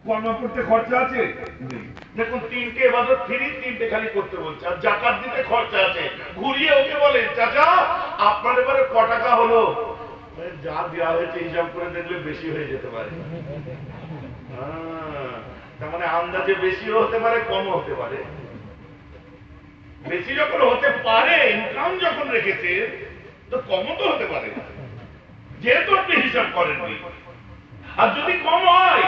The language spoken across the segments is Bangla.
কর্ম করতে খরচা আছে? দেখুন, 3টে ইবাদত ফ্রি, 3টে খালি করতে বলছে, আর যাকাত দিতে খরচা আছে। ঘুরিয়ে ওকে বলেন, চাচা আপনার এবারে ক টাকা হলো? যা দেওয়া হয়েছে হিসাব করে দেখলে বেশি হয়ে যেতে পারে। তার মানে আন্দাজে বেশিও হতে পারে, কমও হতে পারে। বেশি যখন হতে পারে, ইনকাম যখন রেখেছে, তো কমও তো হতে পারে, যেহেতু আপনি হিসাব করেননি। আর যদি কম হয়,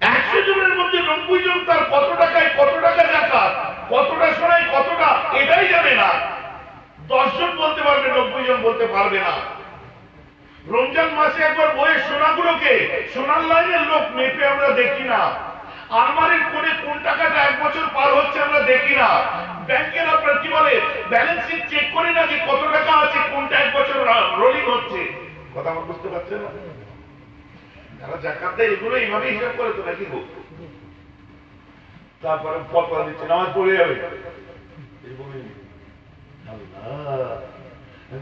100 জনের মধ্যে 90 জন তার কত টাকায় কত টাকা জাকাত, কতটা সোনায় কতটা এটাই জানে না। 10 জন বলতে পারবে, 90 জন বলতে পারবে না। রমজান মাসে একবার বইয়ের সোনাগুলোকে, সোনার লাইনের লোক মেপে আমরা দেখি না। আলমারির কোণে কোন টাকাটা 1 বছর পার হচ্ছে আমরা দেখি না। ব্যাংকের আপনার কি বলে, ব্যালেন্স শিট চেক করি না যে কত টাকা আছে, কোনটা 1 বছর রোলিং হচ্ছে। কথা আমার বুঝতে পারছেন না? যারা জাকাত দেয় এগুলো এইভাবে হিসাব করে তো নাকি গো? তারপরে ফতোয়া দিচ্ছে নামাজ পড়ে যাবে।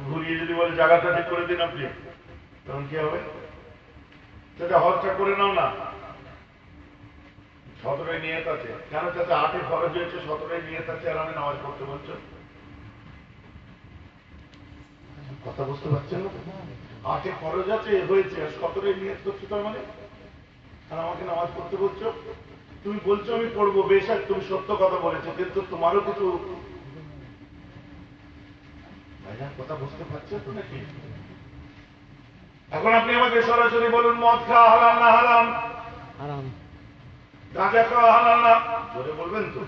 ঘুরিয়ে যদি বলে জায়গাটা ঠিক করে দিন আপনি, তখন কি হবে? সেটা হজটা করে নাও না, 17 নিয়ত আছে। কেন চাচা 8 খরচ হয়েছে, 17 নিয়ত আছে, আর আমি নামাজ পড়তে বলছো? কথা বুঝতে পারছেন না? 8 খরচ আছে হয়েছে, আর 17 নিয়ত করছো, তার মানে আর আমাকে নামাজ পড়তে বলছো? তুমি বলছো আমি পড়বো, বেশ, আর তুমি সত্য কথা বলেছো, কিন্তু তোমারও কিছু কথা বুঝতে পারছো তো নাকি? এখন আপনি আমাকে সরাসরি বলুন, মদ খাওয়া হালাল না হারাম? গাঁজা খাওয়া হালাল না? জোরে বলবেন তো।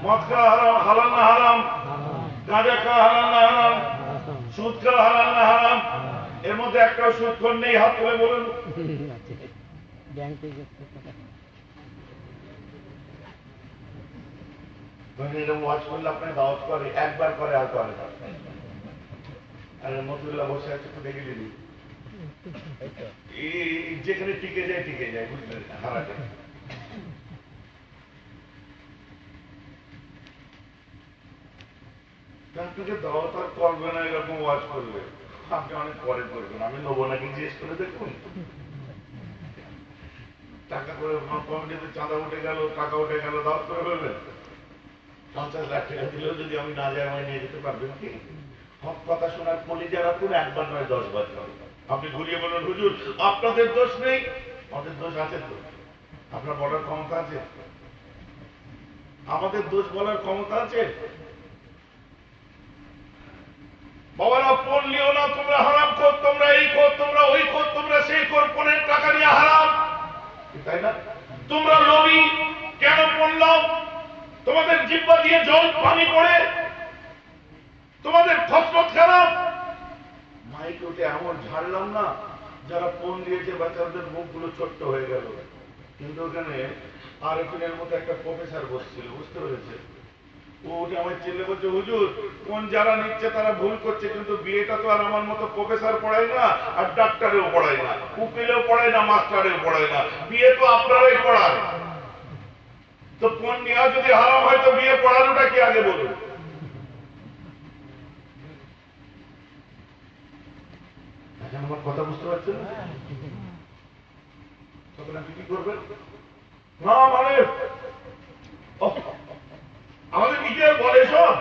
মদ খাওয়া হারাম হালাল না হারাম? গাঁজা খাওয়া হালাল না হারাম? সুদ খাওয়া হালাল না হারাম? এর মধ্যে একটাও সুদখোর নেই, হাত তুলে বলুন। এরকম ওয়াজ করলে আপনাকে দাওয়াত করে, একবার করে আর করে না। আর মজুল্লাহ বসে আছে তো দেখে দিলি, যেখানে টিকে যায় টিকে যায়, বুঝলেন? হারাতে আপনাকে দাওয়াত আর করবে না এরকম ওয়াজ করলে, আপনি অনেক পরে করবেন। আমি নেবো নাকি জিজ্ঞেস করে দেখুন। টাকা করে কমিটিতে চাঁদা উঠে গেল, টাকা উঠে গেল, দাওয়াত করে ফেলবেন। 50 লাখ টাকা দিলেও যদি আমি না যাই, আমায় নিয়ে যেতে পারবেন কি? হক কথা শোনার কলিজা রাখুন, একবার নয় 10 বার। আপনি ঘুরিয়ে বলুন, হুজুর আপনাদের দোষ নেই, আমাদের দোষ আছে তো। আপনার বলার ক্ষমতা আছে? আমাদের দোষ বলার ক্ষমতা আছে? বাবারা পড়লিও না, তোমরা হারাম খোর, তোমরা এই খোর, তোমরা ওই খোর, তোমরা সেই খোর, পনের টাকা নিয়ে হারাম, তাই না? তোমরা লোভী, কেন পড়লাম? তোমাদের জিহ্বা দিয়ে জল পানি পড়ে, তোমাদের খসরত খারাপ। মাইক উঠে এমন ঝাড়লাম না, যারা ফোন দিয়েছে বাচ্চাদের মুখগুলো ছোট্ট হয়ে গেল। কিন্তু ওখানে আরেকজনের মতো একটা প্রফেসর বসছিল, বুঝতে পেরেছে? ও উঠে আমার ছেলে বলছে, হুজুর কোন যারা নিচ্ছে তারা ভুল করছে, কিন্তু বিয়েটা তো আর আমার মতো প্রফেসর পড়ায় না, আর ডাক্তারেও পড়ায় না, উকিলেও পড়ায় না, মাস্টারেও পড়ায় না, বিয়ে তো আপনারাই পড়ান। তো কোন নেওয়া যদি হারাম হয়, তো বিয়ে পড়ানোটা কি আগে বলুন? আমার কথা বুঝতে পারছেন? তখন আপনি কি করবেন? না মানে আমাদের নিজের বলে সব।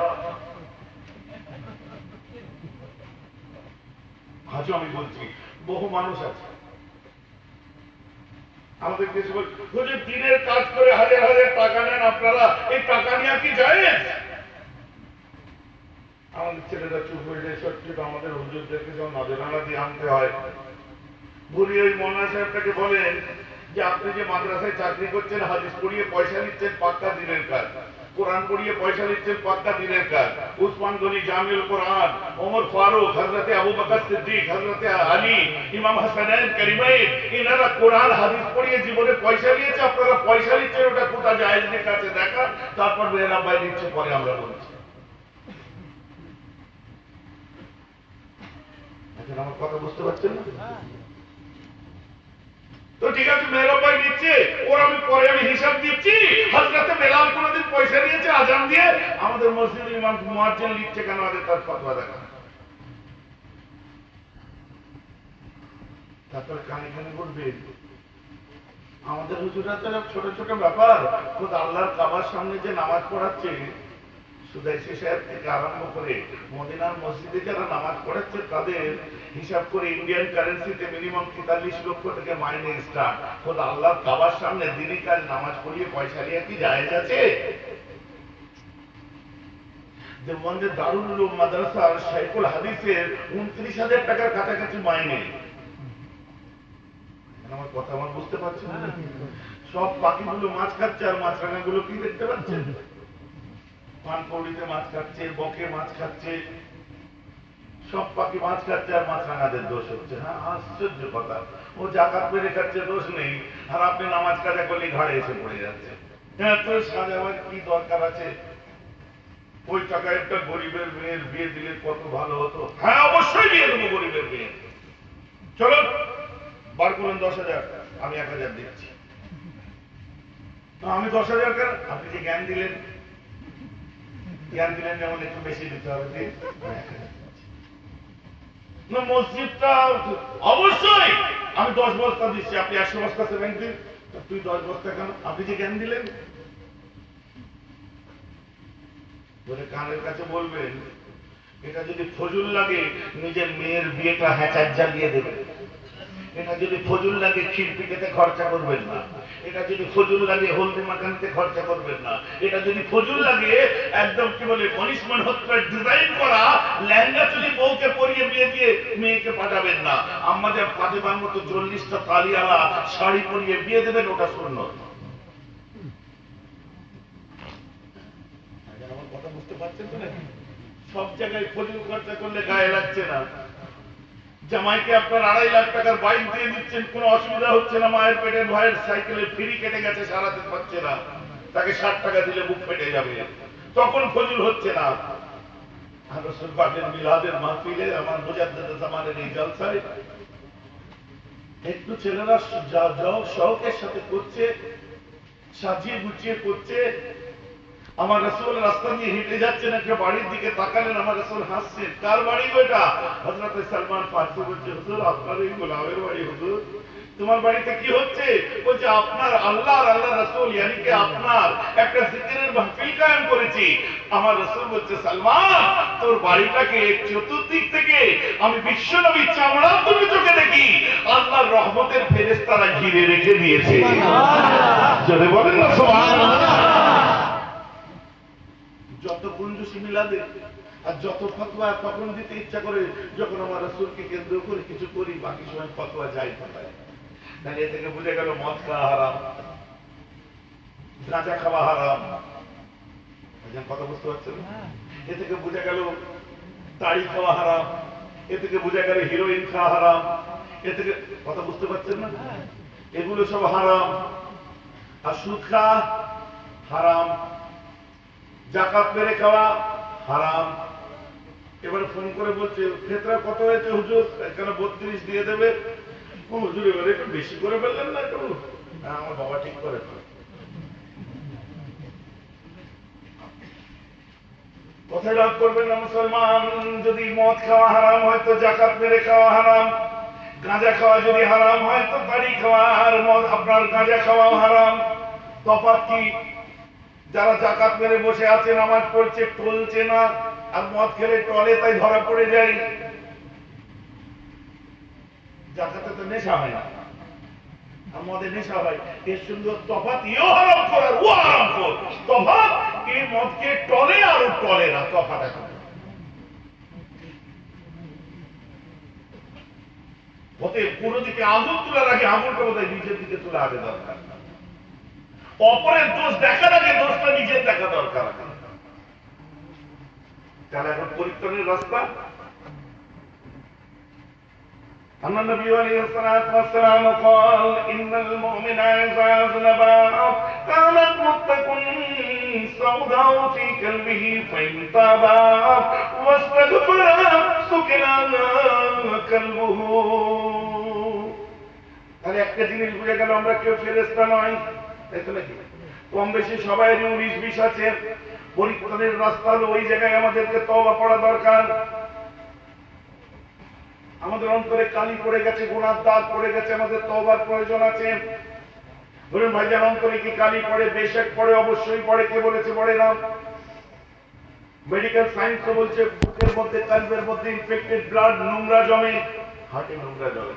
আজও আমি বলছি, বহু মানুষ আছে আমাদের দেশে বলছে, দিনের কাজ করে হাজার হাজার টাকা নেন আপনারা, এই টাকা নিয়ে কি যায়? আমাদের ছেলেরা চুপ হয়ে যায়। সত্যি তো আমাদের হুজুরদেরকে যখন নজরানা দিয়ে আনতে হয়, বলি ওই মৌলানা সাহেবটাকে বলেন যে আপনি যে মাদ্রাসায় চাকরি করছেন, হাদিস পড়িয়ে পয়সা নিচ্ছেন, পাক্কা দিনের কাজ। কোরআন পড়িয়ে পয়সা নিচ্ছেন, পাক্কা দিনের কাজ। উসমান গনি জামিউল কোরআন, ওমর ফারুক, হযরতে আবু বকর সিদ্দিক, হযরতে আলী, ইমাম হাসানাইন কারিমাইন, এনারা কোরআন হাদিস পড়িয়ে জীবনে পয়সা নিয়েছে। আপনারা পয়সা নিচ্ছেন, ওটা কোথা জায়েজের কাছে দেখা, তারপর মেহরাবাই নিচ্ছে, পরে আমরা বলছি। এখন আমার কথা বুঝতে পারছেন না? তো ঠিক আছে, মেহরাবাই নিচ্ছে, ওর আমি পরে আমি হিসাব দিচ্ছি। হযরতে বেলাল কোনদিন পয়সা নিয়েছে আজান দিয়ে? আমাদের মসজিদের ইমাম মুয়াজ্জিন লিখছে কেন? আগে তার ফতোয়া দেখা। তারপরে কানে কানে বলবে আমাদের হুজুরা তো ছোট ছোট ব্যাপার, খোদ আল্লাহর কাবার সামনে যে নামাজ পড়াচ্ছে, সুদাইসি সাহেব থেকে আরম্ভ করে মদিনার মসজিদে যারা নামাজ পড়াচ্ছে তাদের হিসাব করে ইন্ডিয়ান কারেন্সিতে মিনিমাম 43 লক্ষ থেকে মাইনে স্টার্ট। খোদ আল্লাহর কাবার সামনে দিনই কাজ নামাজ পড়িয়ে পয়সা নিয়ে কি জায়েজ আছে? দেওবন্দের দারুল উলুম মাদ্রাসার শাইখুল হাদিসের 29,000 টাকার কাছাকাছি মাইনে। আমার কথা আমার বুঝতে পারছেন না? সব পাখিগুলো মাছ খাচ্ছে আর মাছরাঙা গুলো কি দেখতে পাচ্ছেন? পানকৌড়িতে মাছ খাচ্ছে, বকে মাছ খাচ্ছে, সব পাখি মাছ খাচ্ছে আর মাছরাঙাদের দোষ হচ্ছে। হ্যাঁ, আশ্চর্য কথা। ও জাকাত মেরে খাচ্ছে, দোষ নেই, আর আপনি নামাজ কাজা করলে ঘাড়ে এসে পড়ে যাচ্ছে। হ্যাঁ, তো সাজাবার কি দরকার আছে? ওই টাকা একটা গরিবের মেয়ের বিয়ে দিলে কত ভালো হতো। হ্যাঁ, অবশ্যই বিয়ে দেবো গরিবের মেয়ে। চলো বার করুন 10,000, আমি 1,000 দিচ্ছি। আমি 10,000 কেন? আপনি যে জ্ঞান দিলেন যেমন একটু বেশি দিতে হবে। না, মসজিদটা অবশ্যই আমি 10 বস্তা দিচ্ছি, আপনি 100 বস্তা সেভেন দিন। তুই 10 বস্তা কেন? আপনি যে জ্ঞান দিলেন। বলে কানের কাছে বলবেন এটা যদি ফজুল লাগে নিজের মেয়ের বিয়েটা হ্যাচার জ্বালিয়ে দেবেন। এটা যদি ফজুল লাগে ক্ষীর পিঠেতে খরচা করবেন না। এটা যদি ফজুল লাগে হলদি মাখানিতে খরচা করবেন না। এটা যদি ফজুল লাগে একদম কি বলে পনিশমেন্ট হত্যা ডিজাইন করা লেহেঙ্গা চুলি বউকে পরিয়ে বিয়ে দিয়ে মেয়েকে পাঠাবেন না। আমাদের ফাতেমার মতো 40টা তালিয়ালা শাড়ি পরিয়ে বিয়ে দেবেন, ওটা সুন্নত। আমার কথা বুঝতে পারছেন তো নাকি? সব জায়গায় ফজুল খরচা করলে গায়ে লাগছে না। জামাইকে আপনার 2.5 লাখ টাকার বাইক দিয়ে দিচ্ছেন, কোনো অসুবিধা হচ্ছে না। মায়ের পেটের ভাইয়ের সাইকেলে ফ্রি কেটে গেছে, সারাতে পারছে না, তাকে 60 টাকা দিলে বুক ফেটে যাবে, তখন ফজল হচ্ছে না। রাসূল পাকের মিলাদের মাহফিলে আমার মুজাদ্দিদ জামানের এই জলসায় একটু ছেলেরা শৌকের সাথে করছে, সাজিয়ে গুছিয়ে করছে। আমার রাসূল রাস্তা দিয়ে হেঁটে যাচ্ছেন, একটা বাড়ির দিকে তাকালেন, আমার রাসূল হাসছেন। কার বাড়ি ওটা? হযরত সালমান ফারসি বলছে, হুজুর আপনার এই গোলামের বাড়ি। হুজুর তোমার বাড়িতে কি হচ্ছে? বলছে আপনার আল্লাহ আর আল্লাহ রাসূল ইয়ানি কি আপনার একটা জিকিরের মাহফিল কায়েম করেছি। আমার রাসূল বলছে, সালমান তোর বাড়িটাকে চতুর্দিক থেকে আমি বিশ্বনবী চামড়া দুটো চোখে দেখি আল্লাহর রহমতের ফেরেশতারা ঘিরে রেখে দিয়েছে। জোরে বলেন না সুবহানাল্লাহ। যত কুঞ্জুসি মিলাদে আর যত ফতোয়া তখন দিতে ইচ্ছা করে যখন আমার রাসূলকে কেন্দ্র করে কিছু করি, বাকি সময় ফতোয়া যাই পাঠায়। তাহলে এ থেকে বুঝে গেল মদ খাওয়া হারাম, গাঁজা খাওয়া হারাম। কথা বুঝতে পারছেন? এ থেকে বুঝে গেল তাড়ি খাওয়া হারাম, এ থেকে বুঝে গেল হিরোইন খাওয়া হারাম। এ থেকে কথা বুঝতে পারছেন না? এগুলো সব হারাম। আর সুদ খাওয়া হারাম, জাকাত মেরে খাওয়া হারাম। এবারে ফোন করে বলছে ফেতরা কত হয়েছে হুজুর? এখানে 32 দিয়ে দেবে। ও হুজুর এবারে একটু বেশি করে ফেললেন না একটু? হ্যাঁ, আমার বাবা ঠিক করে। কথায় রাগ করবেন না মুসলমান। যদি মদ খাওয়া হারাম হয় তো জাকাত মেরে খাওয়া হারাম, গাঁজা খাওয়া যদি হারাম হয় তো তাড়ি খাওয়া আর মদ আপনার গাঁজা খাওয়াও হারাম। তফাৎ কি? যারা জাকাত মেরে বসে আছে, নামাজ পড়ছে, টলছে না, আর মদ খেলে টলে, তাই ধরা পড়ে যায়। জাকাতে তো নেশা হয় না, আর মদে নেশা হয়। এর সুন্দর তফাৎ, ইও হারাম করার ও হারাম কর। তফাৎ এই মদকে টলে আর ও টলে না, তফাৎ এখন। ওতে পুরো দিকে আঙুল তোলার আগে আঙুলটা বোধহয় নিজের দিকে তোলা আগে দরকার। অপরের দোষ দেখার আগে দোষটা নিজের দেখা দরকার। তাহলে এখন পরিত্রাণের রাস্তা। النبي عليه الصلاة والسلام قال إن المؤمن إذا أذنب كانت متق سوداء في قلبه فإن تاب واستغفر سكن قلبه। তাহলে একটা জিনিস বুঝে গেল, আমরা কেউ ফেরেশতা নই, তাই তো নাকি? কম বেশি সবাইয়ের 19-20 আছে। পরিত্রাণের রাস্তা হলো ওই জায়গায় আমাদেরকে তওবা করা দরকার। আমাদের অন্তরে কালি পড়ে গেছে, গুনার দাগ পড়ে গেছে, আমাদের তওবার প্রয়োজন আছে। ধরুন ভাইজান, অন্তরে কি কালি পড়ে? বেশক পড়ে, অবশ্যই পড়ে। কে বলেছে পড়ে না? মেডিকেল সায়েন্স তো বলছে বুকের মধ্যে, কালবের মধ্যে ইনফেক্টেড ব্লাড, নোংরা জমে, হার্টে নোংরা জমে।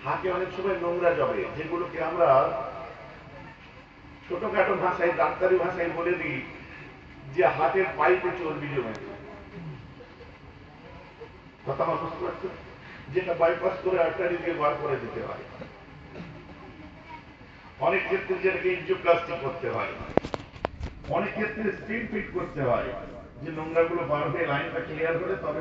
হার্টে অনেক সময় নোংরা জমে, যেগুলোকে আমরা ছোটখাটো ভাষায়, ডাক্তারি ভাষায় বলে দিই যে হার্টের পাইপে চর্বি জমেছে। কথা আমার বুঝতে পারছো? যেটা বাইপাস করে আর্টারি দিয়ে বার করে দিতে হয়। অনেক ক্ষেত্রে যেটাকে এনজিওপ্লাস্টি করতে হয়, অনেক ক্ষেত্রে স্টিল ফিট করতে হয়, যে নোংরা গুলো বার হয়ে লাইনটা ক্লিয়ার করে তবে